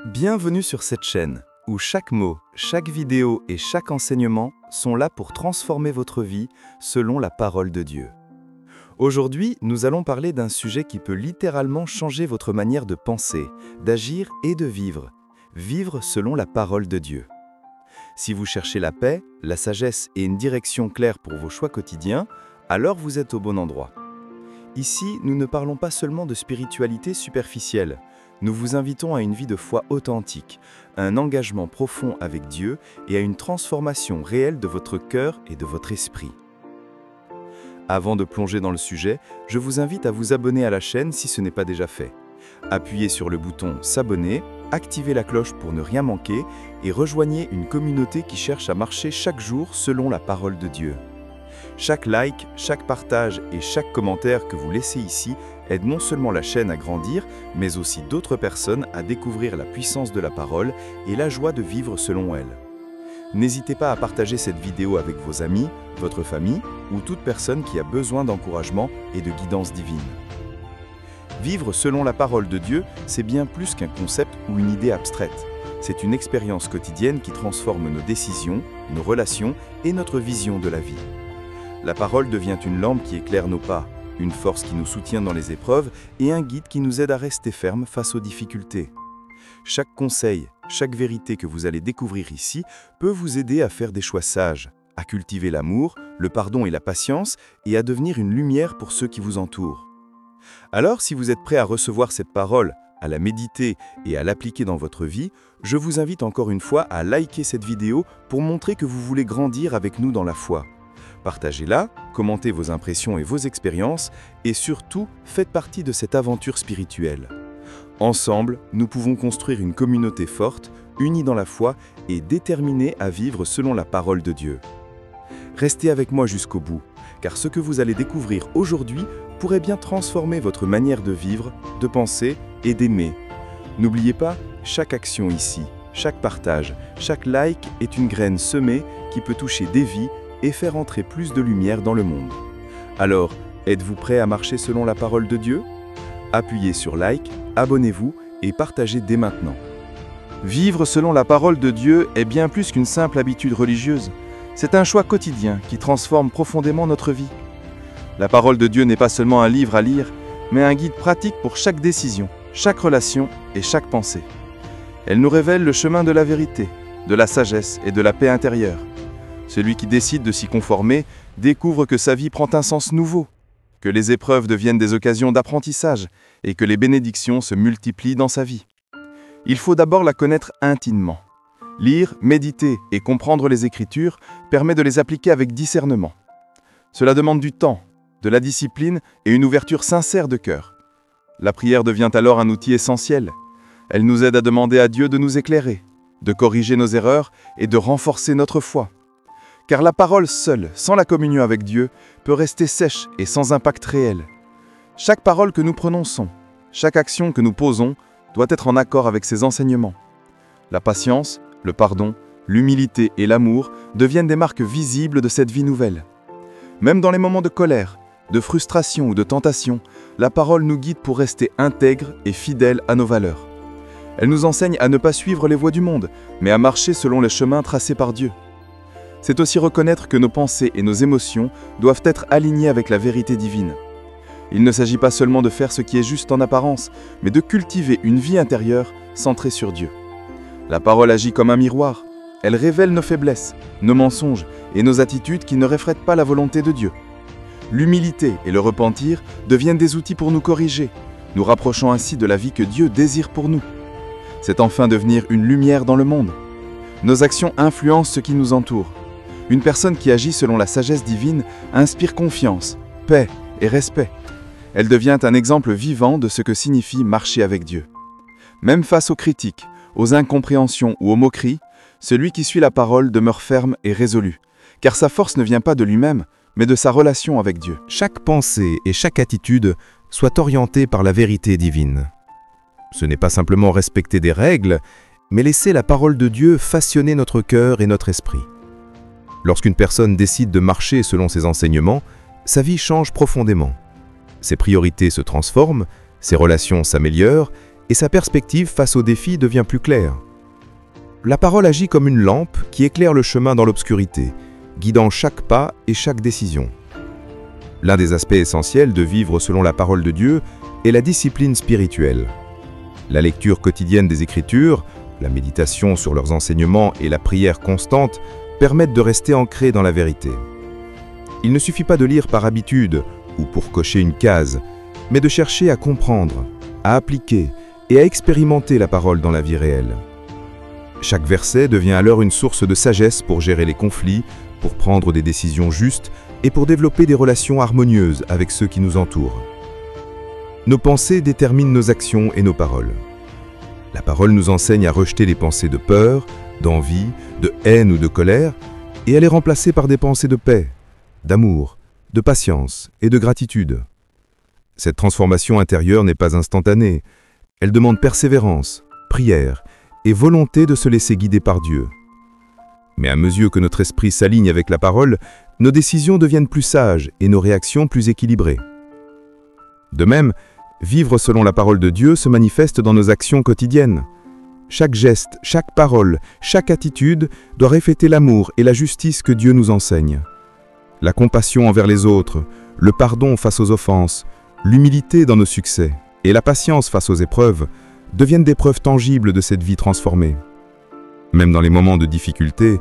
Bienvenue sur cette chaîne, où chaque mot, chaque vidéo et chaque enseignement sont là pour transformer votre vie selon la parole de Dieu. Aujourd'hui, nous allons parler d'un sujet qui peut littéralement changer votre manière de penser, d'agir et de vivre. Vivre selon la parole de Dieu. Si vous cherchez la paix, la sagesse et une direction claire pour vos choix quotidiens, alors vous êtes au bon endroit. Ici, nous ne parlons pas seulement de spiritualité superficielle. Nous vous invitons à une vie de foi authentique, à un engagement profond avec Dieu et à une transformation réelle de votre cœur et de votre esprit. Avant de plonger dans le sujet, je vous invite à vous abonner à la chaîne si ce n'est pas déjà fait. Appuyez sur le bouton « S'abonner », activez la cloche pour ne rien manquer et rejoignez une communauté qui cherche à marcher chaque jour selon la parole de Dieu. Chaque like, chaque partage et chaque commentaire que vous laissez ici aide non seulement la chaîne à grandir, mais aussi d'autres personnes à découvrir la puissance de la parole et la joie de vivre selon elle. N'hésitez pas à partager cette vidéo avec vos amis, votre famille ou toute personne qui a besoin d'encouragement et de guidance divine. Vivre selon la parole de Dieu, c'est bien plus qu'un concept ou une idée abstraite. C'est une expérience quotidienne qui transforme nos décisions, nos relations et notre vision de la vie. La parole devient une lampe qui éclaire nos pas, une force qui nous soutient dans les épreuves et un guide qui nous aide à rester fermes face aux difficultés. Chaque conseil, chaque vérité que vous allez découvrir ici peut vous aider à faire des choix sages, à cultiver l'amour, le pardon et la patience et à devenir une lumière pour ceux qui vous entourent. Alors, si vous êtes prêt à recevoir cette parole, à la méditer et à l'appliquer dans votre vie, je vous invite encore une fois à liker cette vidéo pour montrer que vous voulez grandir avec nous dans la foi. Partagez-la, commentez vos impressions et vos expériences et surtout, faites partie de cette aventure spirituelle. Ensemble, nous pouvons construire une communauté forte, unie dans la foi et déterminée à vivre selon la parole de Dieu. Restez avec moi jusqu'au bout, car ce que vous allez découvrir aujourd'hui pourrait bien transformer votre manière de vivre, de penser et d'aimer. N'oubliez pas, chaque action ici, chaque partage, chaque like est une graine semée qui peut toucher des vies et faire entrer plus de lumière dans le monde. Alors, êtes-vous prêt à marcher selon la parole de Dieu? Appuyez sur like, abonnez-vous et partagez dès maintenant. Vivre selon la parole de Dieu est bien plus qu'une simple habitude religieuse. C'est un choix quotidien qui transforme profondément notre vie. La parole de Dieu n'est pas seulement un livre à lire, mais un guide pratique pour chaque décision, chaque relation et chaque pensée. Elle nous révèle le chemin de la vérité, de la sagesse et de la paix intérieure. Celui qui décide de s'y conformer découvre que sa vie prend un sens nouveau, que les épreuves deviennent des occasions d'apprentissage et que les bénédictions se multiplient dans sa vie. Il faut d'abord la connaître intimement. Lire, méditer et comprendre les Écritures permet de les appliquer avec discernement. Cela demande du temps, de la discipline et une ouverture sincère de cœur. La prière devient alors un outil essentiel. Elle nous aide à demander à Dieu de nous éclairer, de corriger nos erreurs et de renforcer notre foi. Car la parole seule, sans la communion avec Dieu, peut rester sèche et sans impact réel. Chaque parole que nous prononçons, chaque action que nous posons, doit être en accord avec ses enseignements. La patience, le pardon, l'humilité et l'amour deviennent des marques visibles de cette vie nouvelle. Même dans les moments de colère, de frustration ou de tentation, la parole nous guide pour rester intègre et fidèle à nos valeurs. Elle nous enseigne à ne pas suivre les voies du monde, mais à marcher selon les chemins tracés par Dieu. C'est aussi reconnaître que nos pensées et nos émotions doivent être alignées avec la vérité divine. Il ne s'agit pas seulement de faire ce qui est juste en apparence, mais de cultiver une vie intérieure centrée sur Dieu. La parole agit comme un miroir. Elle révèle nos faiblesses, nos mensonges et nos attitudes qui ne reflètent pas la volonté de Dieu. L'humilité et le repentir deviennent des outils pour nous corriger, nous rapprochant ainsi de la vie que Dieu désire pour nous. C'est enfin devenir une lumière dans le monde. Nos actions influencent ce qui nous entoure. Une personne qui agit selon la sagesse divine inspire confiance, paix et respect. Elle devient un exemple vivant de ce que signifie marcher avec Dieu. Même face aux critiques, aux incompréhensions ou aux moqueries, celui qui suit la parole demeure ferme et résolu, car sa force ne vient pas de lui-même, mais de sa relation avec Dieu. Chaque pensée et chaque attitude soient orientées par la vérité divine. Ce n'est pas simplement respecter des règles, mais laisser la parole de Dieu façonner notre cœur et notre esprit. Lorsqu'une personne décide de marcher selon ses enseignements, sa vie change profondément. Ses priorités se transforment, ses relations s'améliorent et sa perspective face aux défis devient plus claire. La parole agit comme une lampe qui éclaire le chemin dans l'obscurité, guidant chaque pas et chaque décision. L'un des aspects essentiels de vivre selon la parole de Dieu est la discipline spirituelle. La lecture quotidienne des Écritures, la méditation sur leurs enseignements et la prière constante permettent de rester ancrés dans la vérité. Il ne suffit pas de lire par habitude ou pour cocher une case, mais de chercher à comprendre, à appliquer et à expérimenter la parole dans la vie réelle. Chaque verset devient alors une source de sagesse pour gérer les conflits, pour prendre des décisions justes et pour développer des relations harmonieuses avec ceux qui nous entourent. Nos pensées déterminent nos actions et nos paroles. La parole nous enseigne à rejeter les pensées de peur, d'envie, de haine ou de colère et à les remplacer par des pensées de paix, d'amour, de patience et de gratitude. Cette transformation intérieure n'est pas instantanée. Elle demande persévérance, prière et volonté de se laisser guider par Dieu. Mais à mesure que notre esprit s'aligne avec la parole, nos décisions deviennent plus sages et nos réactions plus équilibrées. De même, vivre selon la parole de Dieu se manifeste dans nos actions quotidiennes. Chaque geste, chaque parole, chaque attitude doit refléter l'amour et la justice que Dieu nous enseigne. La compassion envers les autres, le pardon face aux offenses, l'humilité dans nos succès et la patience face aux épreuves deviennent des preuves tangibles de cette vie transformée. Même dans les moments de difficulté,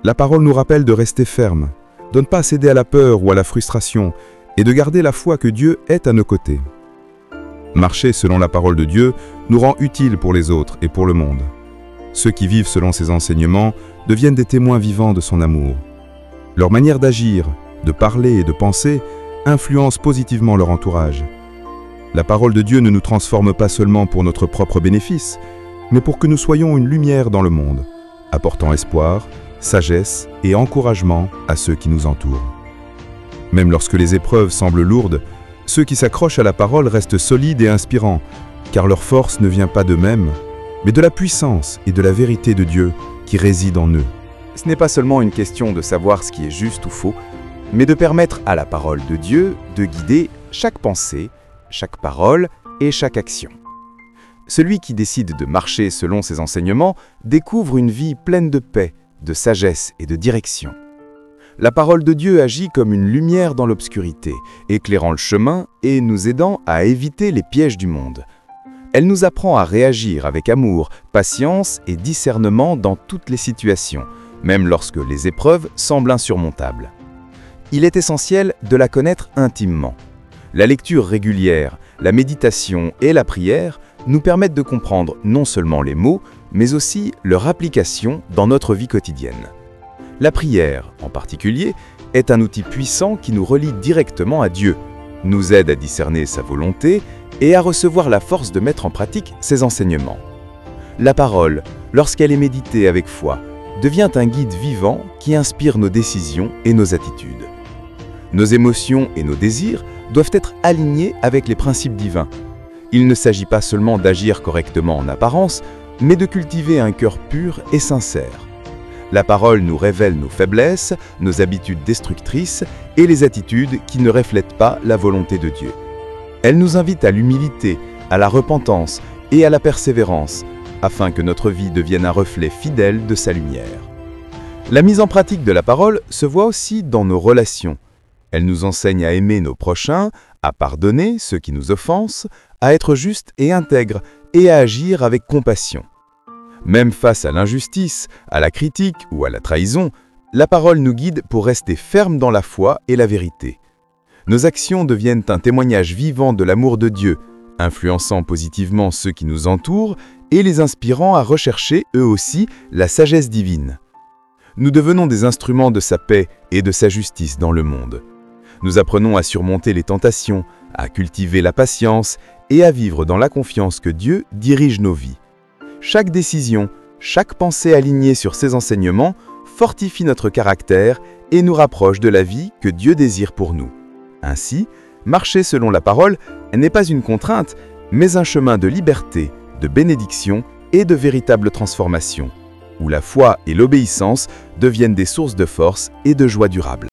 la parole nous rappelle de rester ferme, de ne pas céder à la peur ou à la frustration et de garder la foi que Dieu est à nos côtés. Marcher selon la parole de Dieu nous rend utiles pour les autres et pour le monde. Ceux qui vivent selon ses enseignements deviennent des témoins vivants de son amour. Leur manière d'agir, de parler et de penser influence positivement leur entourage. La parole de Dieu ne nous transforme pas seulement pour notre propre bénéfice, mais pour que nous soyons une lumière dans le monde, apportant espoir, sagesse et encouragement à ceux qui nous entourent. Même lorsque les épreuves semblent lourdes, ceux qui s'accrochent à la parole restent solides et inspirants, car leur force ne vient pas d'eux-mêmes, mais de la puissance et de la vérité de Dieu qui réside en eux. Ce n'est pas seulement une question de savoir ce qui est juste ou faux, mais de permettre à la parole de Dieu de guider chaque pensée, chaque parole et chaque action. Celui qui décide de marcher selon ses enseignements découvre une vie pleine de paix, de sagesse et de direction. La parole de Dieu agit comme une lumière dans l'obscurité, éclairant le chemin et nous aidant à éviter les pièges du monde. Elle nous apprend à réagir avec amour, patience et discernement dans toutes les situations, même lorsque les épreuves semblent insurmontables. Il est essentiel de la connaître intimement. La lecture régulière, la méditation et la prière nous permettent de comprendre non seulement les mots, mais aussi leur application dans notre vie quotidienne. La prière, en particulier, est un outil puissant qui nous relie directement à Dieu, nous aide à discerner sa volonté et à recevoir la force de mettre en pratique ses enseignements. La parole, lorsqu'elle est méditée avec foi, devient un guide vivant qui inspire nos décisions et nos attitudes. Nos émotions et nos désirs doivent être alignés avec les principes divins. Il ne s'agit pas seulement d'agir correctement en apparence, mais de cultiver un cœur pur et sincère. La parole nous révèle nos faiblesses, nos habitudes destructrices et les attitudes qui ne reflètent pas la volonté de Dieu. Elle nous invite à l'humilité, à la repentance et à la persévérance, afin que notre vie devienne un reflet fidèle de sa lumière. La mise en pratique de la parole se voit aussi dans nos relations. Elle nous enseigne à aimer nos prochains, à pardonner ceux qui nous offensent, à être justes et intègres et à agir avec compassion. Même face à l'injustice, à la critique ou à la trahison, la parole nous guide pour rester fermes dans la foi et la vérité. Nos actions deviennent un témoignage vivant de l'amour de Dieu, influençant positivement ceux qui nous entourent et les inspirant à rechercher eux aussi la sagesse divine. Nous devenons des instruments de sa paix et de sa justice dans le monde. Nous apprenons à surmonter les tentations, à cultiver la patience et à vivre dans la confiance que Dieu dirige nos vies. Chaque décision, chaque pensée alignée sur ses enseignements fortifie notre caractère et nous rapproche de la vie que Dieu désire pour nous. Ainsi, marcher selon la parole n'est pas une contrainte, mais un chemin de liberté, de bénédiction et de véritable transformation, où la foi et l'obéissance deviennent des sources de force et de joie durable.